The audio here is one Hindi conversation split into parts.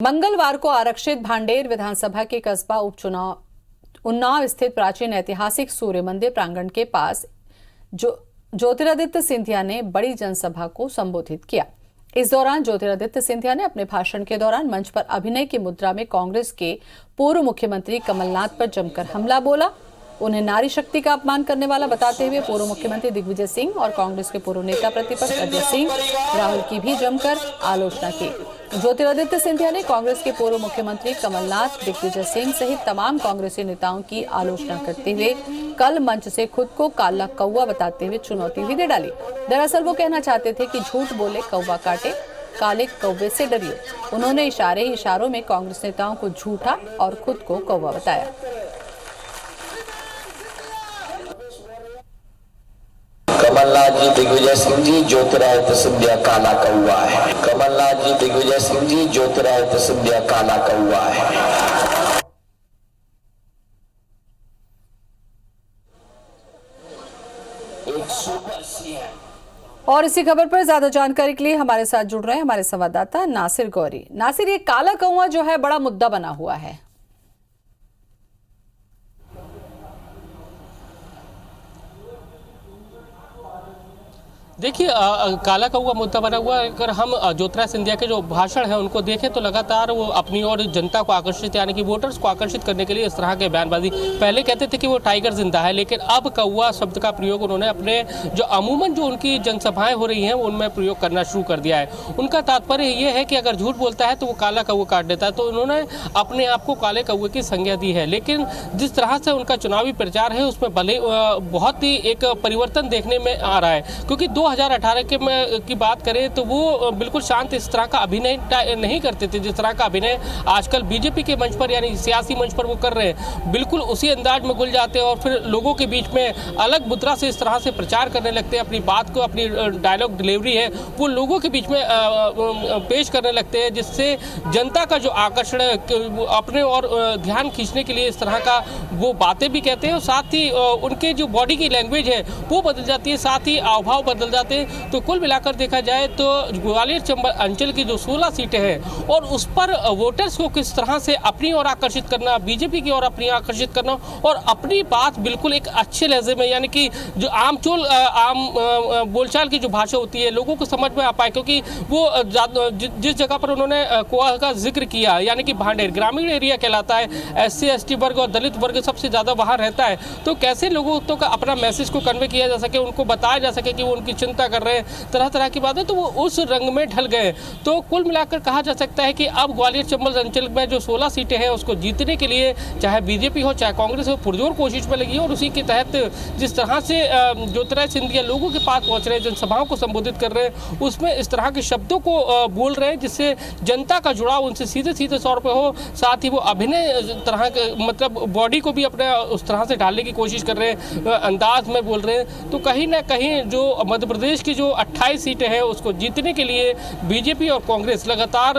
मंगलवार को आरक्षित भांडेर विधानसभा के कस्बा उपचुनाव उन्नाव स्थित प्राचीन ऐतिहासिक सूर्य मंदिर प्रांगण के पास ज्योतिरादित्य सिंधिया ने बड़ी जनसभा को संबोधित किया। इस दौरान ज्योतिरादित्य सिंधिया ने अपने भाषण के दौरान मंच पर अभिनय की मुद्रा में कांग्रेस के पूर्व मुख्यमंत्री कमलनाथ पर जमकर हमला बोला। उन्हें नारी शक्ति का अपमान करने वाला बताते हुए पूर्व मुख्यमंत्री दिग्विजय सिंह और कांग्रेस के पूर्व नेता प्रतिपक्ष अजय सिंह राहुल की भी जमकर आलोचना की। ज्योतिरादित्य सिंधिया ने कांग्रेस के पूर्व मुख्यमंत्री कमलनाथ, दिग्विजय सिंह सहित तमाम कांग्रेसी नेताओं की आलोचना करते हुए कल मंच से खुद को काला कौवा बताते हुए चुनौती भी दे डाली। दरअसल वो कहना चाहते थे कि झूठ बोले कौवा काटे, काले कौवे से डरिए। उन्होंने इशारों में कांग्रेस नेताओं को झूठा और खुद को कौवा बताया। कमलनाथ जी, दिग्विजय सिंह जी, ज्योतिरादित्य सिंधिया काला कौवा है। कमलनाथ जी, दिग्विजय सिंह जी, ज्योतिरादित्य सिंधिया काला कौवा है। और इसी खबर पर ज्यादा जानकारी के लिए हमारे साथ जुड़ रहे हैं हमारे संवाददाता नासिर गौरी। नासिर, ये काला कौवा जो है बड़ा मुद्दा बना हुआ है। देखिए, काला कौवा मुद्दा बना हुआ। अगर हम ज्योतिरादित्य सिंधिया के जो भाषण है उनको देखें तो लगातार वो अपनी और जनता को आकर्षित यानी कि वोटर्स को आकर्षित करने के लिए इस तरह के बयानबाजी, पहले कहते थे कि वो टाइगर जिंदा है, लेकिन अब कौवा शब्द का प्रयोग उन्होंने अपने जो अमूमन जो उनकी जनसभाएं हो रही हैं उनमें प्रयोग करना शुरू कर दिया है। उनका तात्पर्य ये है कि अगर झूठ बोलता है तो वो काला कौवा काट देता है, तो उन्होंने अपने आप को काले कौवे की संज्ञा दी है। लेकिन जिस तरह से उनका चुनावी प्रचार है उसमें भले बहुत ही एक परिवर्तन देखने में आ रहा है, क्योंकि 2018 की बात करें तो वो बिल्कुल शांत इस तरह का अभिनय नहीं करते थे जिस तरह का अभिनय आजकल बीजेपी के मंच पर यानी सियासी मंच पर वो कर रहे हैं। बिल्कुल उसी अंदाज में घुल जाते हैं और फिर लोगों के बीच में अलग मुद्रा से इस तरह से प्रचार करने लगते हैं। अपनी बात को, अपनी डायलॉग डिलीवरी है वो लोगों के बीच में पेश करने लगते हैं, जिससे जनता का जो आकर्षण अपने और ध्यान खींचने के लिए इस तरह का वो बातें भी कहते हैं और साथ ही उनके जो बॉडी की लैंग्वेज है वो बदल जाती है, साथ ही हाव भाव बदल जाते हैं। तो कुल मिलाकर देखा जाए तो ग्वालियर चंबल अंचल की जो 16 सीटें हैं और उस पर वोटर्स को किस तरह से अपनी ओर आकर्षित करना, बीजेपी की ओर अपनी आकर्षित करना और अपनी बात बिल्कुल एक अच्छे लहजे में यानी कि जो आम बोलचाल की जो भाषा होती है लोगों को समझ में आ पाए, क्योंकि वो जिस जगह पर उन्होंने कुआ का जिक्र किया यानी कि भांडेर ग्रामीण एरिया कहलाता है, SC ST वर्ग और दलित वर्ग सबसे ज़्यादा वहाँ रहता है, तो कैसे लोगों तो का अपना मैसेज को कन्वे किया जा सके, उनको बताया जा सके कि वो उनकी चिंता कर रहे हैं, तरह तरह की बातें, तो वो उस रंग में ढल गए। तो कुल मिलाकर कहा जा सकता है कि अब ग्वालियर चंबल अंचल में जो 16 सीटें हैं उसको जीतने के लिए चाहे बीजेपी हो चाहे कांग्रेस हो पुरजोर कोशिश में लगी है। और उसी के तहत जिस तरह से ज्योतिरादित्य सिंधिया लोगों के पास पहुंच रहे हैं, जनसभाओं को संबोधित कर रहे हैं, उसमें इस तरह के शब्दों को बोल रहे हैं जिससे जनता का जुड़ाव उनसे सीधे तौर पर हो। साथ ही वो अभिनय तरह के मतलब बॉडी को भी अपने उस तरह से ढालने की कोशिश कर रहे हैं, अंदाज में बोल रहे हैं। तो कहीं ना कहीं जो मध्य प्रदेश की जो 28 सीटें हैं उसको जीतने के लिए बीजेपी और कांग्रेस लगातार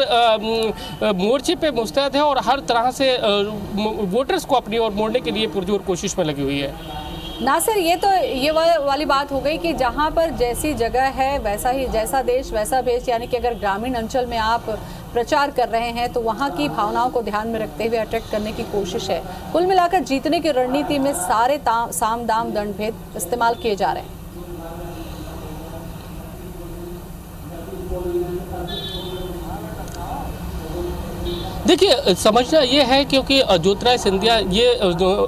मोर्चे पे मुस्तैद है और हर तरह से वोटर्स को अपनी ओर मोड़ने के लिए पुरजोर कोशिश में लगी हुई है। नासिर, ये वाली बात हो गई कि जहां पर जैसी जगह है वैसा ही, जैसा देश वैसा भेष, यानी कि अगर ग्रामीण अंचल में आप प्रचार कर रहे हैं तो वहां की भावनाओं को ध्यान में रखते हुए अट्रैक्ट करने की कोशिश है। कुल मिलाकर जीतने की रणनीति में सारे साम दाम दंड भेद इस्तेमाल किए जा रहे हैं। देखिए, समझना ये है क्योंकि ज्योतिरादित्य सिंधिया ये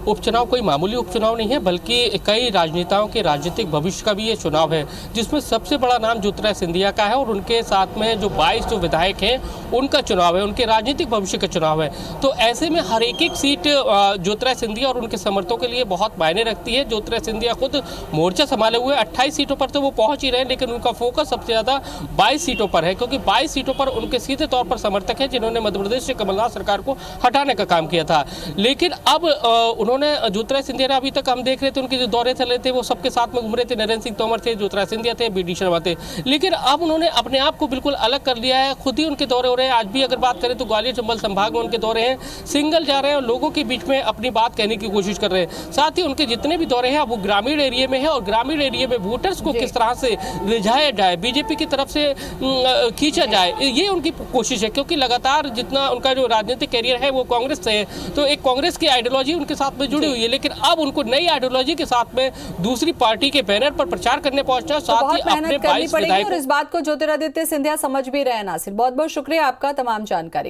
उपचुनाव कोई मामूली उपचुनाव नहीं है, बल्कि कई राजनेताओं के राजनीतिक भविष्य का भी ये चुनाव है, जिसमें सबसे बड़ा नाम ज्योतिरादित्य सिंधिया का है और उनके साथ में जो 22 जो विधायक हैं उनका चुनाव है, उनके राजनीतिक भविष्य का चुनाव है। तो ऐसे में हर एक सीट ज्योतिरादित्य सिंधिया और उनके समर्थकों के लिए बहुत मायने रखती है। ज्योतिरादित्य सिंधिया खुद मोर्चा संभाले हुए 28 सीटों पर तो वो पहुंच ही रहे हैं, लेकिन उनका फोकस सबसे ज़्यादा 22 सीटों पर है, क्योंकि 22 सीटों पर उनके सीधे तौर पर समर्थक हैं जिन्होंने मध्य प्रदेश से कमलनाथ सरकार को हटाने का काम किया था। लेकिन अब उन्होंने ज्योतिरादित्य सिंधिया ने, अभी तक हम देख रहे थे उनके जो दौरे चल रहे थे वो सबके साथ में घूम रहे थे, नरेंद्र सिंह तोमर थे, ज्योतिरादित्य सिंधिया थे, BD शर्मा थे। लेकिन अब उन्होंने अपने आप को बिल्कुल अलग कर लिया है, खुद ही उनके दौरे हो रहे हैं। आज भी अगर बात करें तो ग्वालियर चंबल संभाग में उनके दौरे हैं, सिंगल जा रहे हैं और लोगों के बीच में अपनी बात कहने की कोशिश कर रहे हैं। साथ ही उनके जितने भी दौरे हैं वो ग्रामीण एरिया में है और ग्रामीण एरिया में वोटर्स को किस तरह से रिझाया जाए, बीजेपी की तरफ से खींचा जाए, ये उनकी कोशिश है। क्योंकि लगातार जितना उनका जो राजनीतिक कैरियर है वो कांग्रेस से है, तो एक कांग्रेस की आइडियोलॉजी उनके साथ में जुड़ी हुई है। लेकिन अब उनको नई आइडियोलॉजी के साथ में दूसरी पार्टी के बैनर पर प्रचार करने पहुंचना, साथ ही अपने 22 विधायकों। और इस बात को ज्योतिरादित्य सिंधिया समझ भी रहे हैं। नासिर, बहुत बहुत शुक्रिया आपका तमाम जानकारी।